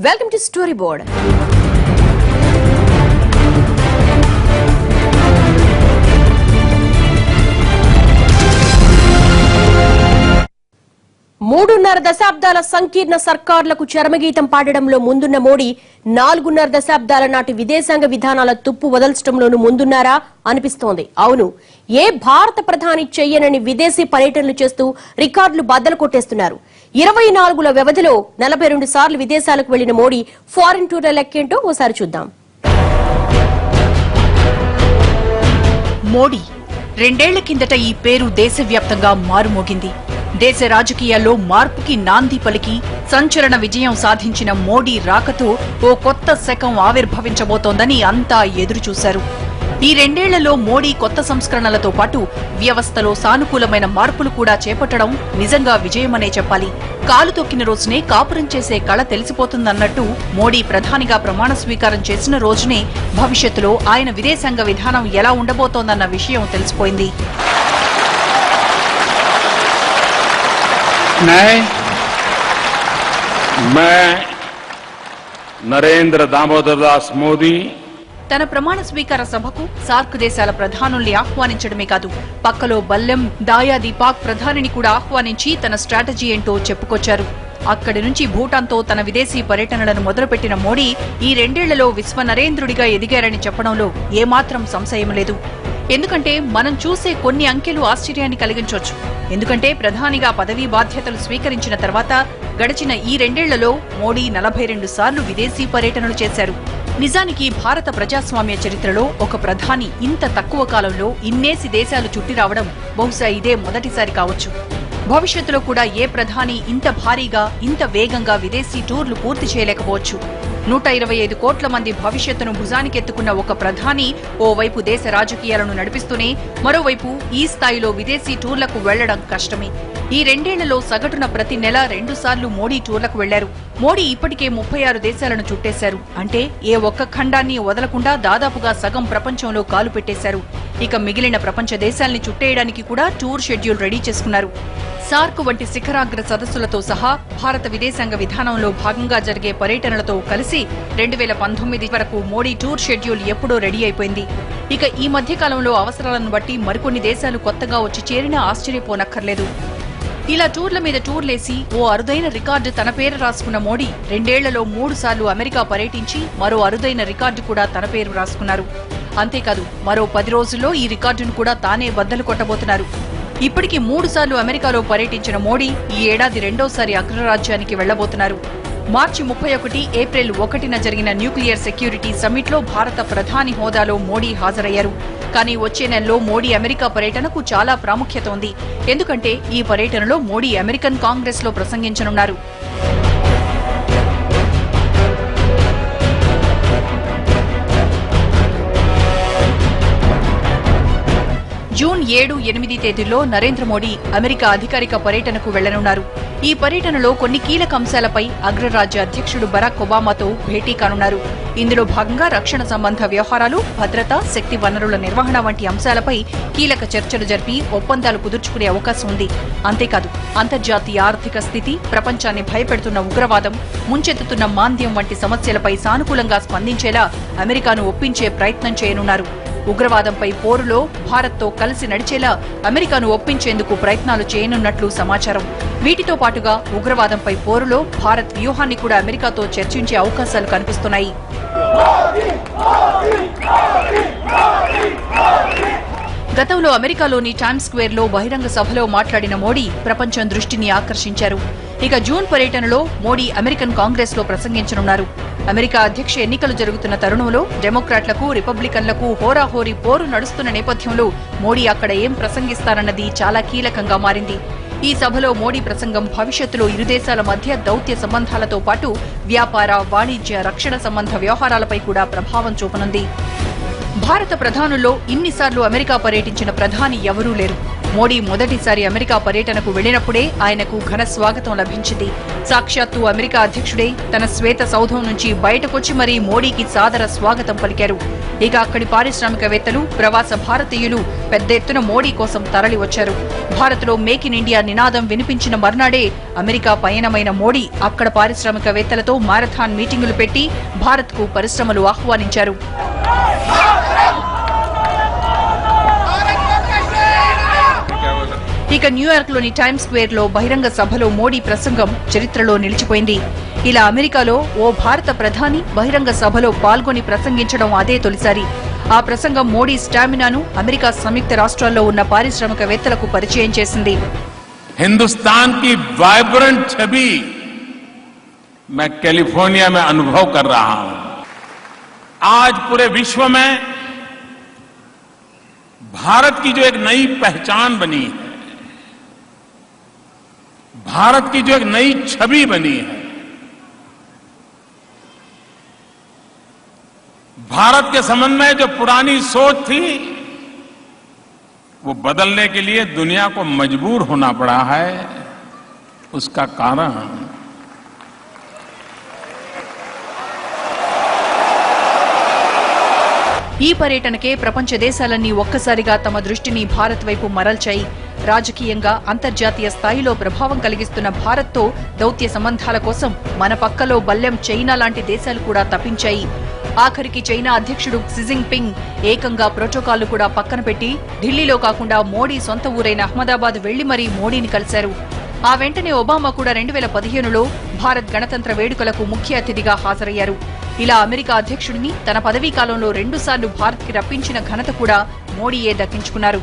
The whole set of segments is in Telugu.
Welcome to story board. మూడున్నర దశాబ్దాల సంకీర్ణ సర్కార్లకు చరమగీతం పాడడంలో ముందున్న మోడీ 4.5 దశాబ్దాల నాటి విదేశాంగ విధానాల తుప్పు వదల్చడంలోనూ ముందున్నారా అనిపిస్తోంది. అవును, ఏ భారత ప్రధాని చెయ్యనని విదేశీ పర్యటనలు చేస్తూ రికార్డులు బద్దలు కొట్టేస్తున్నారు. 24 వ్యవధిలో 42 సార్లు విదేశాలకు వెళ్లిన మోడీ ఫారిన్ టూర్ల లెక్కేంటో ఓసారి చూద్దాం. మోడీ 2 ఏళ్ల కిందట ఈ పేరు దేశవ్యాప్తంగా మారుమోగింది. దేశ రాజకీయాల్లో మార్పుకి నాంది పలికి సంచలన విజయం సాధించిన మోడీ రాకతో ఓ కొత్త శకం ఆవిర్భవించబోతోందని అంతా ఎదురుచూశారు. ఈ 2 ఏళ్లలో మోడీ కొత్త సంస్కరణలతో పాటు వ్యవస్థలో సానుకూలమైన మార్పులు కూడా చేపట్టడం నిజంగా విజయమనే చెప్పాలి. కాలు తొక్కిన రోజునే కాపురం చేసే కళ తెలిసిపోతుందన్నట్టు మోడీ ప్రధానిగా ప్రమాణ స్వీకారం చేసిన రోజునే భవిష్యత్తులో ఆయన విదేశాంగ విధానం ఎలా ఉండబోతోందన్న విషయం తెలిసిపోయింది. నరేంద్ర దామోదర్ దాస్ మోదీ తన ప్రమాణ స్వీకార సభకు సార్క్ దేశాల ప్రధానుల్ని ఆహ్వానించడమే కాదు, పక్కలో బల్లెం దాయాది పాక్ ప్రధానిని కూడా ఆహ్వానించి తన స్ట్రాటజీ ఏంటో చెప్పుకొచ్చారు. అక్కడి నుంచి భూటాన్తో తన విదేశీ పర్యటనలను మొదలుపెట్టిన మోడీ ఈ 2 ఏళ్లలో విశ్వ నరేంద్రుడిగా ఎదిగారని చెప్పడంలో ఏమాత్రం సంశయం లేదు. ఎందుకంటే మనం చూసే కొన్ని అంకెలు ఆశ్చర్యాన్ని కలిగించవచ్చు. ఎందుకంటే ప్రధానిగా పదవీ బాధ్యతలు స్వీకరించిన తర్వాత గడిచిన ఈ 2 ఏళ్లలో మోడీ 42 సార్లు విదేశీ పర్యటనలు చేశారు. నిజానికి భారత ప్రజాస్వామ్య చరిత్రలో ఒక ప్రధాని ఇంత తక్కువ కాలంలో ఇన్నేసి దేశాలు చుట్టి రావడం బహుశా ఇదే మొదటిసారి కావచ్చు. భవిష్యత్తులో కూడా ఏ ప్రధాని ఇంత భారీగా ఇంత వేగంగా విదేశీ టూర్లు పూర్తి చేయలేకపోవచ్చు. 125 కోట్ల మంది భవిష్యత్తును భుజానికెత్తుకున్న ఒక ప్రధాని ఓవైపు దేశ రాజకీయాలను నడిపిస్తూనే మరోవైపు ఈ స్థాయిలో విదేశీ టూర్లకు వెళ్లడం కష్టమే. ఈ 2 ఏళ్లలో సగటున ప్రతి నెల 2 సార్లు మోడీ టూర్లకు వెళ్లారు. మోడీ ఇప్పటికే 36 దేశాలను చుట్టేశారు. అంటే ఏ ఒక్క ఖండాన్ని వదలకుండా దాదాపుగా సగం ప్రపంచంలో కాలు పెట్టేశారు. ఇక మిగిలిన ప్రపంచ దేశాల్ని చుట్టేయడానికి కూడా టూర్ షెడ్యూల్ రెడీ చేసుకున్నారు. సార్క్ వంటి శిఖరాగ్ర సదస్సులతో సహా భారత విదేశాంగ విధానంలో భాగంగా జరిగే పర్యటనలతో కలిసి 2019 వరకు మోడీ టూర్ షెడ్యూల్ ఎప్పుడో రెడీ అయిపోయింది. ఇక ఈ మధ్యకాలంలో అవసరాలను బట్టి మరికొన్ని దేశాలు కొత్తగా వచ్చి చేరినా ఆశ్చర్యపోనక్కర్లేదు. ఇలా టూర్ల మీద టూర్లేసి ఓ అరుదైన రికార్డు తన పేరు రాసుకున్న మోడీ 2 ఏళ్లలో 3 సార్లు అమెరికా పర్యటించి మరో అరుదైన రికార్డు కూడా తన పేరు రాసుకున్నారు. అంతేకాదు, మరో 10 రోజుల్లో ఈ రికార్డును కూడా తానే బద్దలు కొట్టబోతున్నారు. ఇప్పటికి 3 సార్లు అమెరికాలో పర్యటించిన మోడీ ఈ ఏడాది 2వసారి అగ్రరాజ్యానికి వెళ్లబోతున్నారు. మార్చి 31, ఏప్రిల్ 1న జరిగిన న్యూక్లియర్ సెక్యూరిటీ సమ్మిట్లో భారత ప్రధాని హోదాలో మోడీ హాజరయ్యారు. కానీ వచ్చే నెలలో మోడీ అమెరికా పర్యటనకు చాలా ప్రాముఖ్యత ఉంది. ఎందుకంటే ఈ పర్యటనలో మోడీ అమెరికన్ కాంగ్రెస్ లో ప్రసంగించనున్నారు. జూన్ 7, 8 తేదీల్లో నరేంద్ర మోడీ అమెరికా అధికారిక పర్యటనకు వెళ్లనున్నారు. ఈ పర్యటనలో కొన్ని కీలక అంశాలపై అగ్రరాజ్య అధ్యక్షుడు బరాక్ ఒబామాతో భేటీ కానున్నారు. ఇందులో భాగంగా రక్షణ సంబంధ వ్యవహారాలు, భద్రత, శక్తి వనరుల నిర్వహణ వంటి అంశాలపై కీలక చర్చలు జరిపి ఒప్పందాలు కుదుర్చుకునే అవకాశం ఉంది. అంతేకాదు, అంతర్జాతీయ ఆర్థిక స్థితి, ప్రపంచాన్ని భయపెడుతున్న ఉగ్రవాదం, ముంచెత్తుతున్న మాంద్యం వంటి సమస్యలపై సానుకూలంగా స్పందించేలా అమెరికాను ఒప్పించే ప్రయత్నం చేయనున్నారు. ఉగ్రవాదంపై పోరులో భారత్తో కలిసి నడిచేలా అమెరికాను ఒప్పించేందుకు ప్రయత్నాలు చేయనున్నట్లు సమాచారం. వీటితో పాటుగా ఉగ్రవాదంపై పోరులో భారత్ వ్యూహాన్ని కూడా అమెరికాతో చర్చించే అవకాశాలు కనిపిస్తున్నాయి. గతంలో అమెరికాలోని టైమ్స్ స్క్వేర్ లో బహిరంగ సభలో మాట్లాడిన మోడీ ప్రపంచం దృష్టిని ఆకర్షించారు. ఇక జూన్ పర్యటనలో మోడీ అమెరికన్ కాంగ్రెస్ లో ప్రసంగించనున్నారు. అమెరికా అధ్యక్ష ఎన్నికలు జరుగుతున్న తరుణంలో డెమోక్రాట్లకు, రిపబ్లికన్లకు హోరాహోరీ పోరు నడుస్తున్న నేపథ్యంలో మోడీ అక్కడ ఏం ప్రసంగిస్తారన్నది చాలా కీలకంగా మారింది. ఈ సభలో మోడీ ప్రసంగం భవిష్యత్తులో ఇరు దేశాల మధ్య దౌత్య సంబంధాలతో పాటు వ్యాపార, వాణిజ్య, రక్షణ సంబంధ వ్యవహారాలపై కూడా ప్రభావం చూపనుంది. భారత ప్రధానుల్లో ఇన్నిసార్లు అమెరికా పర్యటించిన ప్రధాని ఎవరూ లేరు. మోడీ మొదటిసారి అమెరికా పర్యటనకు వెళ్లినప్పుడే ఆయనకు ఘన స్వాగతం లభించింది. సాక్షాత్తు అమెరికా అధ్యక్షుడే తన శ్వేత సౌధం నుంచి బయటకొచ్చి మరీ మోడీకి సాదర స్వాగతం పలికారు. ఇక అక్కడి పారిశ్రామికవేత్తలు, ప్రవాస భారతీయులు పెద్ద ఎత్తున మోడీ కోసం తరలివచ్చారు. భారత్లో మేక్ ఇన్ ఇండియా నినాదం వినిపించిన మర్నాడే అమెరికా పయనమైన మోడీ అక్కడ పారిశ్రామికవేత్తలతో మారథాన్ మీటింగులు పెట్టి భారత్కు పరిశ్రమలు ఆహ్వానించారు. ఇక న్యూయార్క్ లోని టైమ్స్ స్క్వేర్ లో బహిరంగ సభలో మోడీ ప్రసంగం చరిత్రలో నిలిచిపోయింది. ఇలా అమెరికాలో ఓ భారత ప్రధాని బహిరంగ సభలో పాల్గొని ప్రసంగించడం అదే తొలిసారి. ఆ ప్రసంగం మోడీ స్టామినాను అమెరికా సంయుక్త రాష్ట్రాల్లో ఉన్న పారిశ్రామికవేత్తలకు పరిచయం చేసింది. हिंदुस्तान की वाइब्रेंट छवि मैं कैलिफोर्निया में अनुभव कर रहा हूं. आज पूरे विश्व में भारत की जो एक नई पहचान बनी है, भारत की जो एक नई छवि बनी है, भारत के संबंध में जो पुरानी सोच थी वो बदलने के लिए दुनिया को मजबूर होना पड़ा है. उसका कारण ఈ పర్యటనకే ప్రపంచ దేశాలన్నీ ఒక్కసారిగా తమ దృష్టిని భారత్ వైపు మరల్చాయి. రాజకీయంగా అంతర్జాతీయ స్థాయిలో ప్రభావం కలిగిస్తున్న భారత్తో దౌత్య సంబంధాల కోసం మన పక్కలో బల్లెం చైనా లాంటి దేశాలు కూడా తప్పించాయి. ఆఖరికి చైనా అధ్యక్షుడు క్సి జిన్పింగ్ ఏకంగా ప్రోటోకాల్ కూడా పక్కన పెట్టి ఢిల్లీలో కాకుండా మోడీ సొంత ఊరైన అహ్మదాబాద్ వెళ్లి మరీ మోడీని కలిశారు. ఆ వెంటనే ఒబామా కూడా 2015లో భారత్ గణతంత్ర వేడుకలకు ముఖ్య అతిథిగా హాజరయ్యారు. ఇలా అమెరికా అధ్యక్షుడిని తన పదవీ కాలంలో 2 సార్లు భారత్కి రప్పించిన ఘనత కూడా మోడీయే దక్కించుకున్నారు.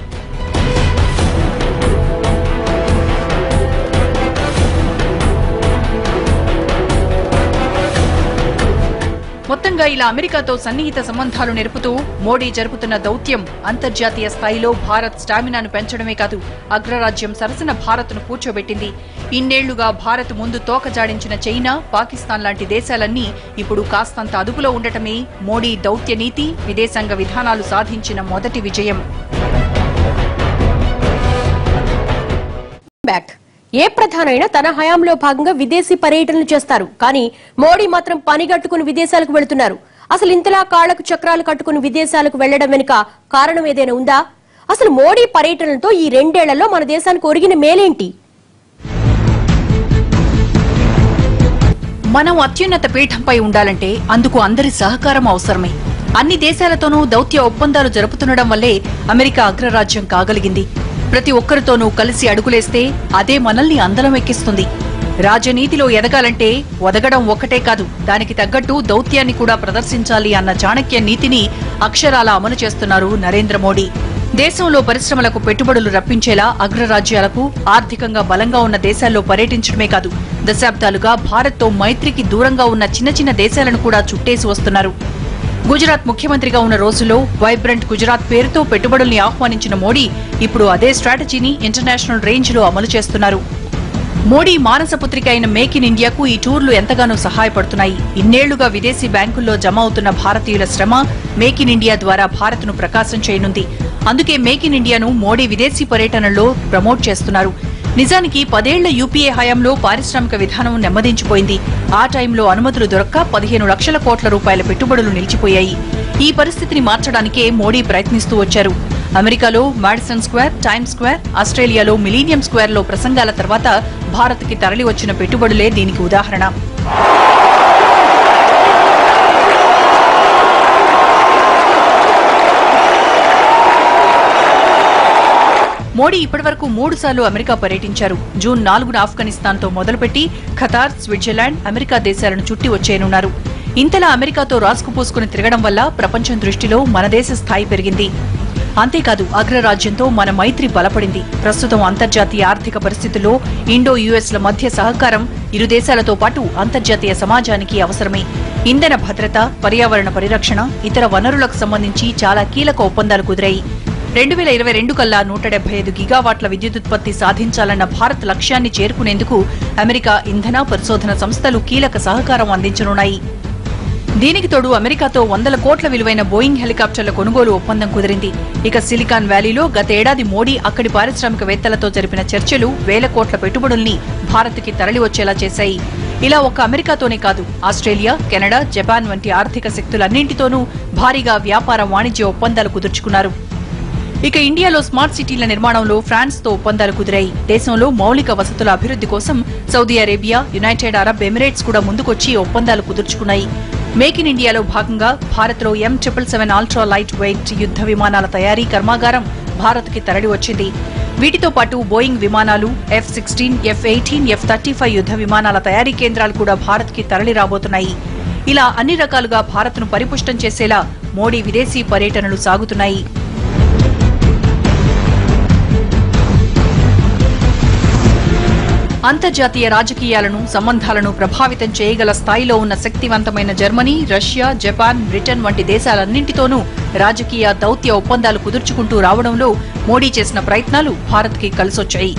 మొత్తంగా ఇలా అమెరికాతో సన్నిహిత సంబంధాలు నెరుపుతూ మోడీ జరుపుతున్న దౌత్యం అంతర్జాతీయ స్థాయిలో భారత్ స్టామినాను పెంచడమే కాదు, అగ్రరాజ్యం సరసన భారత్ను కూర్చోబెట్టింది. ఇన్నేళ్లుగా భారత్ ముందు తోక జాడించిన చైనా, పాకిస్తాన్ లాంటి దేశాలన్నీ ఇప్పుడు కాస్తంత అదుపులో ఉండటమే మోడీ దౌత్య నీతి, విదేశాంగ విధానాలు సాధించిన మొదటి విజయం. ఏ ప్రధానైనా తన హయాంలో భాగంగా విదేశీ పర్యటనలు చేస్తారు. కానీ మోడీ మాత్రం పనిగట్టుకుని విదేశాలకు వెళుతున్నారు. అసలు ఇంతలా కాళ్లకు చక్రాలు కట్టుకుని విదేశాలకు వెళ్లడం వెనుక కారణం ఏదైనా ఉందా? అసలు మోడీ పర్యటనలతో ఈ 2 ఏళ్లలో మన దేశానికి ఒరిగిన మేలేంటి? మనం అత్యున్నత పీఠంపై ఉండాలంటే అందుకు అందరి సహకారం అవసరమే. అన్ని దేశాలతోనూ దౌత్య ఒప్పందాలు జరుపుతుండడం వల్లే అమెరికా అగ్రరాజ్యం కాగలిగింది. ప్రతి ఒక్కరితోనూ కలిసి అడుగులేస్తే అదే మనల్ని అందలం ఎక్కిస్తుంది. రాజనీతిలో ఎదగాలంటే ఒదగడం ఒక్కటే కాదు, దానికి తగ్గట్టు దౌత్యాన్ని కూడా ప్రదర్శించాలి అన్న చాణక్య నీతిని అక్షరాలా అమలు చేస్తున్నారు నరేంద్ర మోడీ. దేశంలో పరిశ్రమలకు పెట్టుబడులు రప్పించేలా అగ్రరాజ్యాలకు ఆర్థికంగా బలంగా ఉన్న దేశాల్లో పర్యటించడమే కాదు, దశాబ్దాలుగా భారత్తో మైత్రికి దూరంగా ఉన్న చిన్న చిన్న దేశాలను కూడా చుట్టేసి వస్తున్నారు. గుజరాత్ ముఖ్యమంత్రిగా ఉన్న రోజుల్లో వైబ్రెంట్ గుజరాత్ పేరుతో పెట్టుబడుల్ని ఆహ్వానించిన మోడీ ఇప్పుడు అదే స్ట్రాటజీని ఇంటర్నేషనల్ రేంజ్ లో అమలు చేస్తున్నారు. మోడీ మానసపుత్రిక అయిన మేక్ ఇన్ ఇండియాకు ఈ టూర్లు ఎంతగానో సహాయపడుతున్నాయి. ఇన్నేళ్లుగా విదేశీ బ్యాంకుల్లో జమ అవుతున్న భారతీయుల శ్రమ మేక్ ఇన్ ఇండియా ద్వారా భారత్ను ప్రకాశం చేయనుంది. అందుకే మేక్ ఇన్ ఇండియాను మోడీ విదేశీ పర్యటనల్లో ప్రమోట్ చేస్తున్నారు. నిజానికి 10 ఏళ్ల యూపీఏ హయాంలో పారిశ్రామిక విధానం నెమ్మదించిపోయింది. ఆ టైంలో అనుమతులు దొరక్క 15 లక్షల కోట్ల రూపాయల పెట్టుబడులు నిలిచిపోయాయి. ఈ పరిస్థితిని మార్చడానికే మోడీ ప్రయత్నిస్తూ వచ్చారు. అమెరికాలో మాడిసన్ స్క్వేర్, టైమ్స్ స్క్వేర్, ఆస్ట్రేలియాలో మిలీనియం స్క్వేర్ లో ప్రసంగాల తర్వాత భారత్కి తరలి వచ్చిన పెట్టుబడులే దీనికి ఉదాహరణ. మోడీ ఇప్పటివరకు 3 సార్లు అమెరికా పర్యటించారు. జూన్ 4న ఆఫ్ఘనిస్తాన్తో మొదలుపెట్టి ఖతార్, స్విట్జర్లాండ్, అమెరికా దేశాలను చుట్టి వచ్చేయనున్నారు. ఇంతలా అమెరికాతో రాసుకుపోసుకుని తిరగడం వల్ల ప్రపంచం దృష్టిలో మన దేశ స్థాయి పెరిగింది. అంతేకాదు అగ్రరాజ్యంతో మన మైత్రి బలపడింది. ప్రస్తుతం అంతర్జాతీయ ఆర్థిక పరిస్థితుల్లో ఇండో యుఎస్ల మధ్య సహకారం ఇరు దేశాలతో పాటు అంతర్జాతీయ సమాజానికి అవసరమే. ఇంధన భద్రత, పర్యావరణ పరిరక్షణ, ఇతర వనరులకు సంబంధించి చాలా కీలక ఒప్పందాలు కుదిరాయి. 2022 కల్లా 175 గిగావాట్ల విద్యుదుత్పత్తి సాధించాలన్న భారత్ లక్ష్యాన్ని చేరుకునేందుకు అమెరికా ఇంధన పరిశోధన సంస్థలు కీలక సహకారం అందించనున్నాయి. దీనికి తోడు అమెరికాతో 100 కోట్ల విలువైన బోయింగ్ హెలికాప్టర్ల కొనుగోలు ఒప్పందం కుదిరింది. ఇక సిలికాన్ వ్యాలీలో గత ఏడాది మోడీ అక్కడి పారిశ్రామికవేత్తలతో జరిపిన చర్చలు వేల కోట్ల పెట్టుబడుల్ని భారత్కి తరలివచ్చేలా చేశాయి. ఇలా ఒక్క అమెరికాతోనే కాదు, ఆస్ట్రేలియా, కెనడా, జపాన్ వంటి ఆర్థిక శక్తులన్నింటితోనూ భారీగా వ్యాపార వాణిజ్య ఒప్పందాలు కుదుర్చుకున్నారు. ఇక ఇండియాలో స్మార్ట్ సిటీల నిర్మాణంలో ఫ్రాన్స్ తో ఒప్పందాలు కుదిరాయి. దేశంలో మౌలిక వసతుల అభివృద్ధి కోసం Saudi Arabia, United Arab Emirates కూడా ముందుకొచ్చి ఒప్పందాలు కుదుర్చుకున్నాయి. మేక్ ఇన్ ఇండియాలో భాగంగా భారత్లో M777 అల్ట్రా లైట్ వెయిట్ యుద్ధ విమానాల తయారీ కర్మాగారం భారత్కి తరలివచ్చింది. వీటితో పాటు బోయింగ్ విమానాలు, F-16, F-18, F-35 యుద్ధ విమానాల తయారీ కేంద్రాలు కూడా భారత్కి తరలి రాబోతున్నాయి. ఇలా అన్ని రకాలుగా భారత్ను పరిపుష్టం చేసేలా మోడీ విదేశీ పర్యటనలు సాగుతున్నాయి. అంతర్జాతీయ రాజకీయాలను, సంబంధాలను ప్రభావితం చేయగల స్థాయిలో ఉన్న శక్తివంతమైన జర్మనీ, రష్యా, జపాన్, బ్రిటన్ వంటి దేశాలన్నింటితోనూ రాజకీయ, దౌత్య ఒప్పందాలు కుదుర్చుకుంటూ రావడంలో మోడీ చేసిన ప్రయత్నాలు భారత్కి కలిసొచ్చాయి.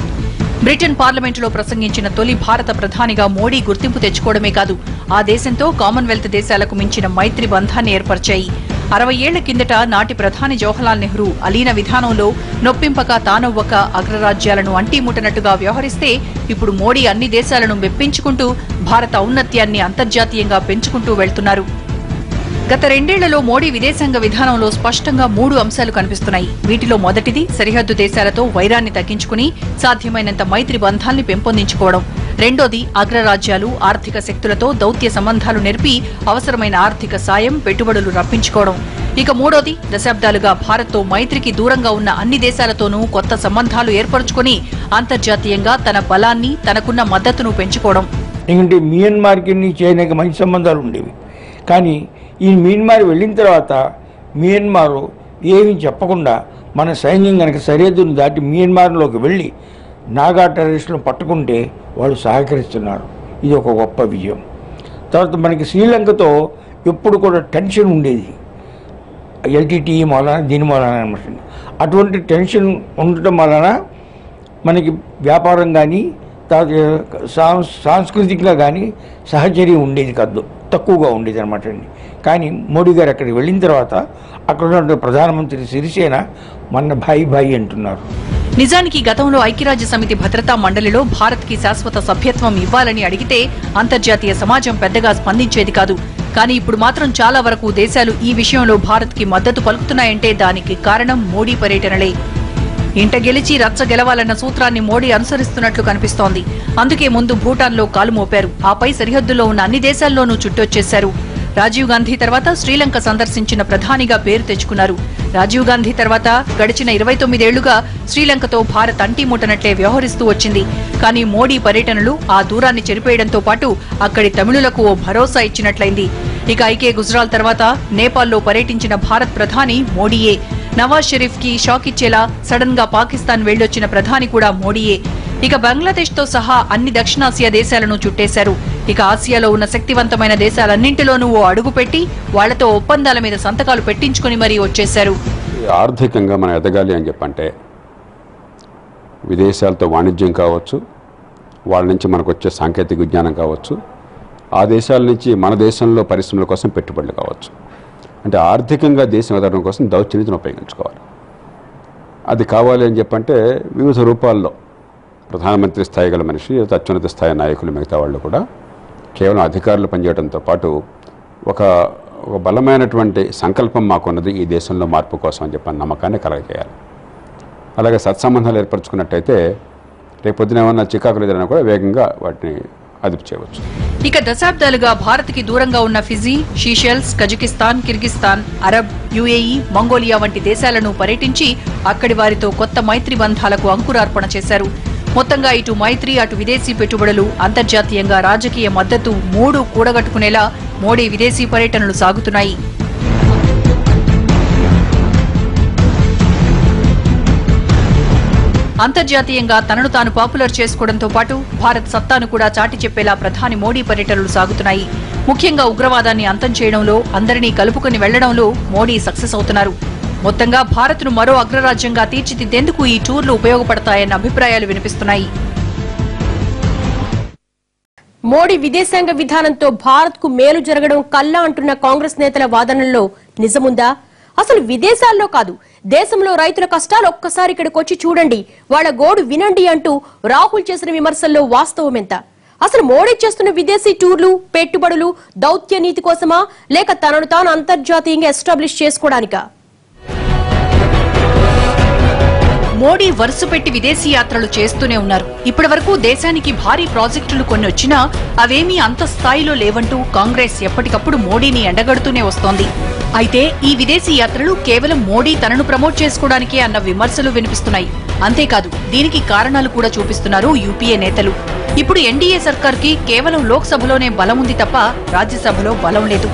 బ్రిటన్ పార్లమెంటులో ప్రసంగించిన తొలి భారత ప్రధానిగా మోడీ గుర్తింపు తెచ్చుకోవడమే కాదు, ఆ దేశంతో కామన్వెల్త్ దేశాలకు మించిన మైత్రి బంధాన్ని ఏర్పరిచాయి. 60 ఏళ్ల కిందట నాటి ప్రధాని జవహర్లాల్ నెహ్రూ అలీన విధానంలో నొప్పింపక తానొవ్వక అగ్రరాజ్యాలను అంటీముట్టనట్టుగా వ్యవహరిస్తే ఇప్పుడు మోడీ అన్ని దేశాలను మెప్పించుకుంటూ భారత ఔన్నత్యాన్ని అంతర్జాతీయంగా పెంచుకుంటూ వెళ్తున్నారు. గత 2 ఏళ్లలో మోడీ విదేశాంగ విధానంలో స్పష్టంగా 3 అంశాలు కనిపిస్తున్నాయి. వీటిలో మొదటిది సరిహద్దు దేశాలతో వైరాన్ని తగ్గించుకుని సాధ్యమైనంత మైత్రి బంధాల్ని పెంపొందించుకోవడం. రెండోది అగ్రరాజ్యాలు, ఆర్థిక శక్తులతో దౌత్య సంబంధాలు నెరిపి అవసరమైన ఆర్థిక సాయం, పెట్టుబడులు రప్పించుకోవడం. ఇక మూడోది దశాబ్దాలుగా భారత్తో మైత్రికి దూరంగా ఉన్న అన్ని దేశాలతోనూ కొత్త సంబంధాలు ఏర్పరచుకుని అంతర్జాతీయంగా తన బలాన్ని, తనకున్న మద్దతును పెంచుకోవడం. ఎందుకంటే మియన్మార్కి చైనాకి మంచి సంబంధాలు ఉండేవి, కానీ ఈ మియన్మార్ వెళ్ళిన తర్వాత మియన్మార్ ఏమీ చెప్పకుండా మన సైన్యం కనుక సరిహద్దును దాటి మియన్మార్లోకి వెళ్ళి నాగా టెర్రరిస్టులను పట్టుకుంటే వాళ్ళు సహకరిస్తున్నారు. ఇది ఒక గొప్ప విజయం. తర్వాత మనకి శ్రీలంకతో ఎప్పుడు కూడా టెన్షన్ ఉండేది, LTTE మూలన దీని మూలన అనమాట. అటువంటి టెన్షన్ ఉండటం వలన మనకి వ్యాపారం కానీ సాంస్కృతికంగా కానీ సహచర్యం ఉండేది కాదు, తక్కువగా ఉండేది అనమాట అండి. కానీ మోడీ గారు అక్కడికి వెళ్ళిన తర్వాత అక్కడ ఉన్న ప్రధానమంత్రి సిరిసేన మన భాయి అంటున్నారు. నిజానికి గతంలో ఐక్యరాజ్య సమితి భద్రతా మండలిలో భారత్కి శాశ్వత సభ్యత్వం ఇవ్వాలని అడిగితే అంతర్జాతీయ సమాజం పెద్దగా స్పందించేది కాదు. కానీ ఇప్పుడు మాత్రం చాలా వరకు దేశాలు ఈ విషయంలో భారత్కి మద్దతు పలుకుతున్నాయంటే దానికి కారణం మోడీ పర్యటనలే. ఇంట గెలిచి రచ్చ గెలవాలన్న సూత్రాన్ని మోడీ అనుసరిస్తున్నట్లు కనిపిస్తోంది. అందుకే ముందు భూటాన్లో కాలు మోపారు, ఆపై సరిహద్దులో ఉన్న అన్ని దేశాల్లోనూ చుట్టొచ్చేశారు. రాజీవ్ గాంధీ తర్వాత శ్రీలంక సందర్శించిన ప్రధానిగా పేరు తెచ్చుకున్నారు. రాజీవ్ గాంధీ తర్వాత గడిచిన 29 ఏళ్లుగా శ్రీలంకతో భారత్ అంటీముట్టనట్లే వ్యవహరిస్తూ వచ్చింది. కానీ మోడీ పర్యటనలు ఆ దూరాన్ని చెరిపేయడంతో పాటు అక్కడి తమిళులకు ఓ భరోసా ఇచ్చినట్లయింది. ఇక ఐకే గుజరాల్ తర్వాత నేపాల్లో పర్యటించిన భారత్ ప్రధాని మోడీయే. నవాజ్ షరీఫ్ కి షాక్ ఇచ్చేలా సడన్ గా పాకిస్తాన్ వెళ్లొచ్చిన ప్రధాని కూడా మోడీయే. ఇక బంగ్లాదేశ్ తో సహా అన్ని దక్షిణాసియా దేశాలను చుట్టేశారు. ఇక ఆసియాలో ఉన్న శక్తివంతమైన దేశాలన్నింటిలోనూ ఓ అడుగు పెట్టి వాళ్లతో ఒప్పందాల మీద సంతకాలు పెట్టించుకుని మరీ వచ్చేశారు. ఆర్థికంగా మనం ఎదగాలి అని చెప్పంటే విదేశాలతో వాణిజ్యం కావచ్చు, వాళ్ళ నుంచి మనకు వచ్చే సాంకేతిక విజ్ఞానం కావచ్చు, ఆ దేశాల నుంచి మన దేశంలో పరిశ్రమల కోసం పెట్టుబడులు కావచ్చు. అంటే ఆర్థికంగా దేశం ఎదగడం కోసం దౌత్యనీతిని ఉపయోగించుకోవాలి. అది కావాలి అని చెప్పంటే వివిధ రూపాల్లో ప్రధానమంత్రి స్థాయి గల మనిషి, అత్యున్నత స్థాయి నాయకులు, మిగతా వాళ్ళు కూడా కేవలం అధికారులు పనిచేయడంతో పాటు ఒక బలమైనటువంటి సంకల్పం మాకున్నది ఈ దేశంలో మార్పు కోసం అని చెప్పిన నమ్మకాన్ని కలగజేయాలి. అలాగే సత్సంబంధాలు ఏర్పరచుకున్నట్టయితే రేపొద్దున ఏమన్నా చికాకులు ఎదురైనా కూడా వేగంగా వాటిని అదుపు చేయవచ్చు. ఇక దశాబ్దాలుగా భారత్కి దూరంగా ఉన్న Fiji, seashells, Kazakhstan, Kyrgyzstan, Arab, UAE, Mongolia వంటి దేశాలను పర్యటించి అక్కడి వారితో కొత్త మైత్రి బంధాలకు అంకురార్పణ చేశారు. మొత్తంగా ఇటు మైత్రి, అటు విదేశీ పెట్టుబడులు, అంతర్జాతీయంగా రాజకీయ మద్దతు 3 కూడగట్టుకునేలా మోడీ విదేశీ పర్యటనలు సాగుతున్నాయి. అంతర్జాతీయంగా తనను తాను పాపులర్ చేసుకోవడంతో పాటు భారత్ సత్తాను కూడా చాటి చెప్పేలా ప్రధాని మోడీ పర్యటనలు సాగుతున్నాయి. ముఖ్యంగా ఉగ్రవాదాన్ని అంతం చేయడంలో, అందరినీ కలుపుకుని వెళ్లడంలో మోడీ సక్సెస్ అవుతున్నారు. మొత్తంగా భారత్ను మరో అగ్రరాజ్యంగా తీర్చిదిద్దేందుకు ఈ టూర్లు ఉపయోగపడతాయన్న అభిప్రాయాలు వినిపిస్తున్నాయి. మోడీ విదేశాంగ విధానంతో భారత్ కు మేలు జరగడం కల్లా అంటున్న కాంగ్రెస్ నేతల వాదనల్లో నిజముందా? అసలు విదేశాల్లో కాదు, దేశంలో రైతుల కష్టాలు ఒక్కసారి ఇక్కడికి వచ్చి చూడండి, వాళ్ళ గోడు వినండి అంటూ రాహుల్ చేసిన విమర్శల్లో వాస్తవం ఎంత? అసలు మోడీ చేస్తున్న విదేశీ టూర్లు, పెట్టుబడులు దౌత్య నీతి కోసమా, లేక తనను తాను అంతర్జాతీయంగా ఎస్టాబ్లిష్ చేసుకోవడానికా? మోడీ వరుసపెట్టి విదేశీ యాత్రలు చేస్తూనే ఉన్నారు. ఇప్పటి వరకు దేశానికి భారీ ప్రాజెక్టులు కొన్ని వచ్చినా అవేమీ అంత స్థాయిలో లేవంటూ కాంగ్రెస్ ఎప్పటికప్పుడు మోడీని ఎండగడుతూనే వస్తోంది. అయితే ఈ విదేశీ యాత్రలు కేవలం మోడీ తనను ప్రమోట్ చేసుకోవడానికే అన్న విమర్శలు వినిపిస్తున్నాయి. అంతేకాదు, దీనికి కారణాలు కూడా చూపిస్తున్నారు యూపీఏ నేతలు. ఇప్పుడు ఎన్డీఏ సర్కార్కి కేవలం లోక్సభలోనే బలం ఉంది తప్ప రాజ్యసభలో బలం లేదు.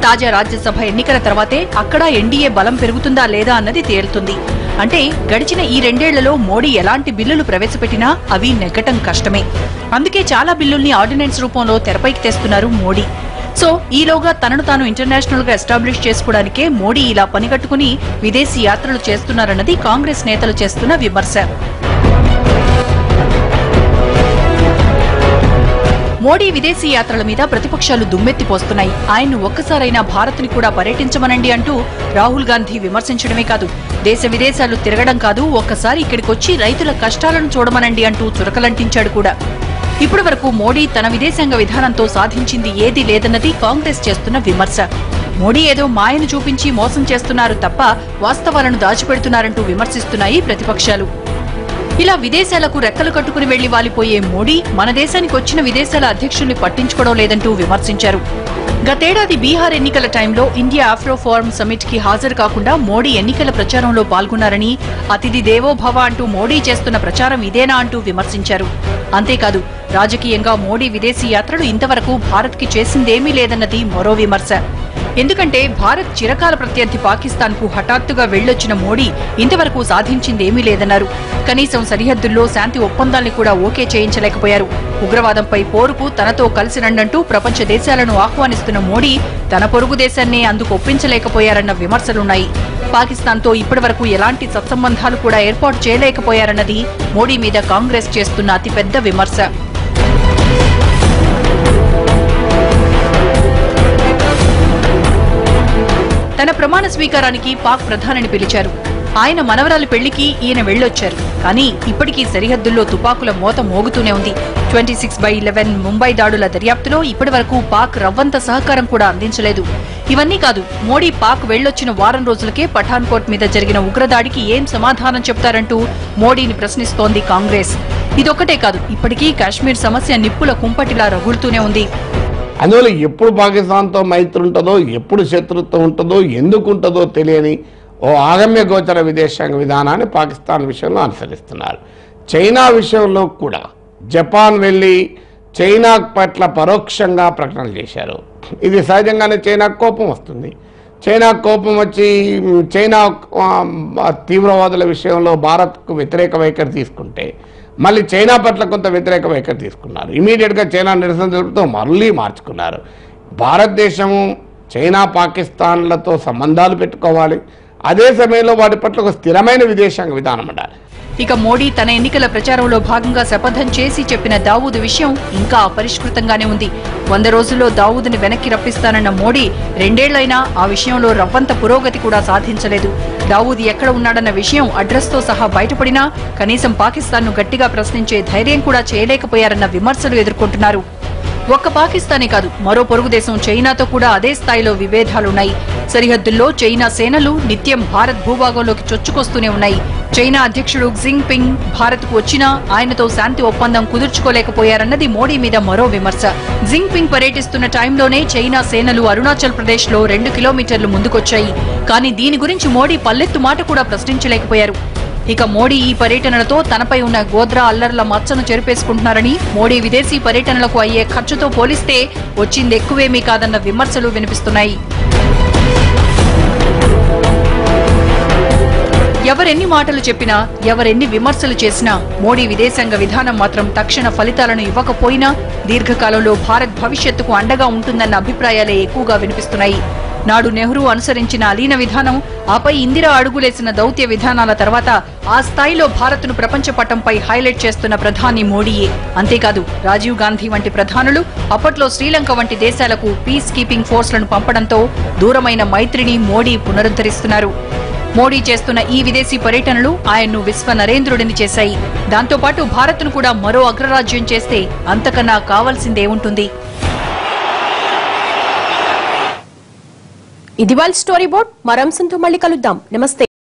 తాజా రాజ్యసభ ఎన్నికల తర్వాతే అక్కడ ఎన్డీఏ బలం పెరుగుతుందా లేదా అన్నది తేలుతుంది. అంటే గడిచిన ఈ 2 ఏళ్లలో మోడీ ఎలాంటి బిల్లులు ప్రవేశపెట్టినా అవి నెగ్గటం కష్టమే. అందుకే చాలా బిల్లుల్ని ఆర్డినెన్స్ రూపంలో తెరపైకి తెస్తున్నారు మోడీ. సో ఈలోగా తనను తాను ఇంటర్నేషనల్ గా ఎస్టాబ్లిష్ చేసుకోవడానికే మోడీ ఇలా పనిగట్టుకుని విదేశీ యాత్రలు చేస్తున్నారన్నది కాంగ్రెస్ నేతలు చేస్తున్న విమర్శ. మోడీ విదేశీ యాత్రల మీద ప్రతిపక్షాలు దుమ్మెత్తిపోస్తున్నాయి. ఆయన్ను ఒక్కసారైనా భారత్ని కూడా పర్యటించమనండి అంటూ రాహుల్ గాంధీ విమర్శించడమే కాదు, దేశ విదేశాలు తిరగడం కాదు, ఒక్కసారి ఇక్కడికొచ్చి రైతుల కష్టాలను చూడమనండి అంటూ చురకలంటించాడు కూడా. ఇప్పటి వరకు మోడీ తన విదేశాంగ విధానంతో సాధించింది ఏదీ లేదన్నది కాంగ్రెస్ చేస్తున్న విమర్శ. మోడీ ఏదో మాయను చూపించి మోసం చేస్తున్నారు తప్ప వాస్తవాలను దాచిపెడుతున్నారంటూ విమర్శిస్తున్నాయి ప్రతిపక్షాలు. ఇలా విదేశాలకు రెక్కలు కట్టుకుని వెళ్లి వాలిపోయే మోడీ మన దేశానికి వచ్చిన విదేశాల అధ్యక్షుల్ని పట్టించుకోవడం లేదంటూ విమర్శించారు. గతేడాది బీహార్ ఎన్నికల టైంలో ఇండియా ఆఫ్రో ఫోరం సమిట్ కి హాజరు కాకుండా మోడీ ఎన్నికల ప్రచారంలో పాల్గొన్నారని, అతిథి దేవోభవ అంటూ మోడీ చేస్తున్న ప్రచారం ఇదేనా అంటూ విమర్శించారు. అంతేకాదు, రాజకీయంగా మోడీ విదేశీ యాత్రలు ఇంతవరకు భారత్ కి చేసిందేమీ లేదన్నది మరో విమర్శ. ఎందుకంటే భారత్ చిరకాల ప్రత్యర్థి పాకిస్తాన్ కు హఠాత్తుగా వెళ్లొచ్చిన మోడీ ఇంతవరకు సాధించిందేమీ లేదన్నారు. కనీసం సరిహద్దుల్లో శాంతి ఒప్పందాల్ని కూడా ఓకే చేయించలేకపోయారు. ఉగ్రవాదంపై పోరుకు తనతో కలిసి రండంటూ ప్రపంచ దేశాలను ఆహ్వానిస్తున్న మోడీ తన పొరుగు దేశాన్నే అందుకు ఒప్పించలేకపోయారన్న విమర్శలున్నాయి. పాకిస్తాన్తో ఇప్పటివరకు ఎలాంటి సత్సంబంధాలు కూడా ఏర్పాటు చేయలేకపోయారన్నది మోడీ మీద కాంగ్రెస్ చేస్తున్న అతిపెద్ద విమర్శ. తన ప్రమాణ స్వీకారానికి పాక్ ప్రధానిని పిలిచారు. ఆయన మనవరాలి పెళ్లికి ఈయన వెళ్లొచ్చారు. కానీ ఇప్పటికీ సరిహద్దుల్లో తుపాకుల మోత మోగుతూనే ఉంది. 26/11 ముంబై దాడుల దర్యాప్తులో ఇప్పటివరకు పాక్ రవ్వంత సహకారం కూడా అందించలేదు. ఇవన్నీ కాదు, మోడీ పాక్ వెళ్లొచ్చిన వారం రోజులకే పఠాన్కోట్ మీద జరిగిన ఉగ్రదాడికి ఏం సమాధానం చెప్తారంటూ మోడీని ప్రశ్నిస్తోంది కాంగ్రెస్. ఇదొక్కటే కాదు, ఇప్పటికీ కాశ్మీర్ సమస్య నిప్పుల కుంపటిలా రగులుతూనే ఉంది. అందువల్ల ఎప్పుడు పాకిస్తాన్తో మైత్రి ఉంటుందో, ఎప్పుడు శత్రుత్వం ఉంటుందో, ఎందుకు ఉంటుందో తెలియని ఓ ఆగమ్య గోచర విదేశాంగ విధానాన్ని పాకిస్తాన్ విషయంలో అనుసరిస్తున్నారు. చైనా విషయంలో కూడా జపాన్ వెళ్ళి చైనా పట్ల పరోక్షంగా ప్రకటనలు చేశారు. ఇది సహజంగానే చైనాకు కోపం వస్తుంది. చైనాకు కోపం వచ్చి చైనా తీవ్రవాదుల విషయంలో భారత్కు వ్యతిరేక వైఖరి తీసుకుంటే మళ్ళీ చైనా పట్ల కొంత వ్యతిరేక వైఖరి తీసుకున్నారు. ఇమీడియట్గా చైనా నిరసన తెలుపుతూ మళ్ళీ మార్చుకున్నారు. భారతదేశము చైనా పాకిస్తాన్లతో సంబంధాలు పెట్టుకోవాలి, అదే సమయంలో వాటి పట్ల ఒక స్థిరమైన విదేశాంగ విధానం ఉండాలి. ఇక మోడీ తన ఎన్నికల ప్రచారంలో భాగంగా శపథం చేసి చెప్పిన దావూద్ విషయం ఇంకా అపరిష్కృతంగానే ఉంది. 100 రోజుల్లో దావూద్ని వెనక్కి రప్పిస్తానన్న మోడీ 2 ఏళ్లైనా ఆ విషయంలో రవ్వంత పురోగతి కూడా సాధించలేదు. దావూద్ ఎక్కడ ఉన్నాడన్న విషయం అడ్రస్తో సహా బయటపడినా కనీసం పాకిస్తాన్ను గట్టిగా ప్రశ్నించే ధైర్యం కూడా చేయలేకపోయారన్న విమర్శలు ఎదుర్కొంటున్నారు. ఒక్క పాకిస్తానే కాదు, మరో పొరుగు దేశం చైనాతో కూడా అదే స్థాయిలో విభేదాలున్నాయి. సరిహద్దుల్లో చైనా సేనలు నిత్యం భారత్ భూభాగంలోకి చొచ్చుకొస్తూనే ఉన్నాయి. చైనా అధ్యక్షుడు జింగ్ పింగ్ భారత్కు వచ్చినా ఆయనతో శాంతి ఒప్పందం కుదుర్చుకోలేకపోయారన్నది మోడీ మీద మరో విమర్శ. జింగ్ పింగ్ పర్యటిస్తున్న టైంలోనే చైనా సేనలు అరుణాచల్ ప్రదేశ్ లో 2 కిలోమీటర్లు ముందుకొచ్చాయి. కానీ దీని గురించి మోడీ పల్లెత్తు మాట కూడా ప్రశ్నించలేకపోయారు. ఇక మోడీ ఈ పర్యటనలతో తనపై ఉన్న గోద్రా అల్లర్ల మచ్చను చెరిపేసుకుంటున్నారని, మోడీ విదేశీ పర్యటనలకు అయ్యే ఖర్చుతో పోలిస్తే వచ్చింది ఎక్కువేమీ కాదన్న విమర్శలు వినిపిస్తున్నాయి. ఎవరెన్ని మాటలు చెప్పినా, ఎవరెన్ని విమర్శలు చేసినా మోడీ విదేశాంగ విధానం మాత్రం తక్షణ ఫలితాలను ఇవ్వకపోయినా దీర్ఘకాలంలో భారత్ భవిష్యత్తుకు అండగా ఉంటుందన్న అభిప్రాయాలే ఎక్కువగా వినిపిస్తున్నాయి. నాడు నెహ్రూ అనుసరించిన అలీన విధానం, ఆపై ఇందిరా అడుగులేసిన దౌత్య విధానాల తర్వాత ఆ స్థాయిలో భారత్ను ప్రపంచ పటంపై హైలైట్ చేస్తున్న ప్రధాని మోడీయే. అంతేకాదు రాజీవ్ గాంధీ వంటి ప్రధానులు అప్పట్లో శ్రీలంక వంటి దేశాలకు పీస్ కీపింగ్ ఫోర్స్లను పంపడంతో దూరమైన మైత్రిని మోడీ పునరుద్ధరిస్తున్నారు. మోడీ చేస్తున్న ఈ విదేశీ పర్యటనలు ఆయన్ను విశ్వ నరేంద్రుడిని చేశాయి. దాంతోపాటు భారత్ను కూడా మరో అగ్రరాజ్యం చేస్తే అంతకన్నా కావాల్సిందేముంటుంది? ఇది వాళ్ళ స్టోరీ బోర్డ్. మరో అంశంతో మళ్ళీ కలుద్దాం. నమస్తే.